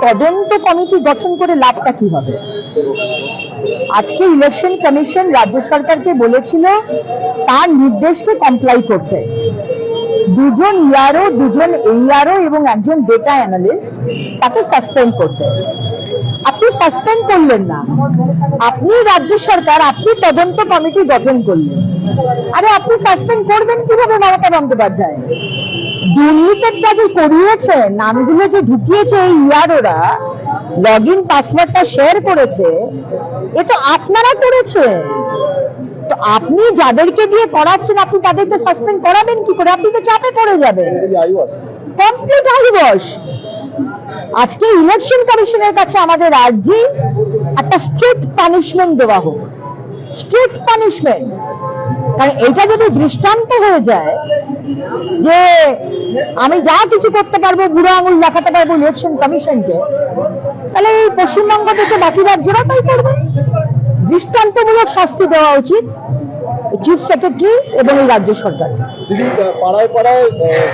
তদন্ত কমিটি গঠন করে লাভটা কি হবে? আজকে ইলেকশন কমিশন রাজ্য সরকারকে বলেছিল তার নির্দেশকে কমপ্লাই করতে। দুজন ইআরও, দুজন এইআরও এবং একজন ডেটা অ্যানালিস্ট তাকে সাসপেন্ড করতে। আপনি সাসপেন্ড করলেন না, আপনি রাজ্য সরকার, আপনি তদন্ত কমিটি গঠন করলেন। আরে আপনি সাসপেন্ড করবেন কিভাবে মমতা বন্দ্যোপাধ্যায়? দুর্নীতিটা যে করিয়েছে, নামগুলো যে ঢুকিয়েছে এই ইআরওরা, লগ ইন পাসওয়ার্ডটা শেয়ার করেছে, এ তো আপনারা করেছে। তো আপনি যাদেরকে দিয়ে করাচ্ছেন আপনি তাদেরকে সাসপেন্ড করাবেন কি করে? আপনি তো চাপে পড়ে যাবেন, কমপ্লিট আইওয়াশ। আজকে ইলেকশন কমিশনের কাছে আমাদের আর্জি একটা স্ট্রিক্ট পানিশমেন্ট দেওয়া হোক, স্ট্রিক্ট পানিশমেন্ট। কারণ এটা যদি দৃষ্টান্ত হয়ে যায় যে আমি যা কিছু করতে পারবো, বুড়ো আঙুল দেখাতে পারবো ইলেকশন কমিশনকে, তাহলে এই পশ্চিমবঙ্গ থেকে বাকি রাজ্যরা তাই করবে। দৃষ্টান্তমূলক শাস্তি দেওয়া উচিত চিফ সেক্রেটারি এবং এই রাজ্য সরকার। পাড়ায় পাড়ায়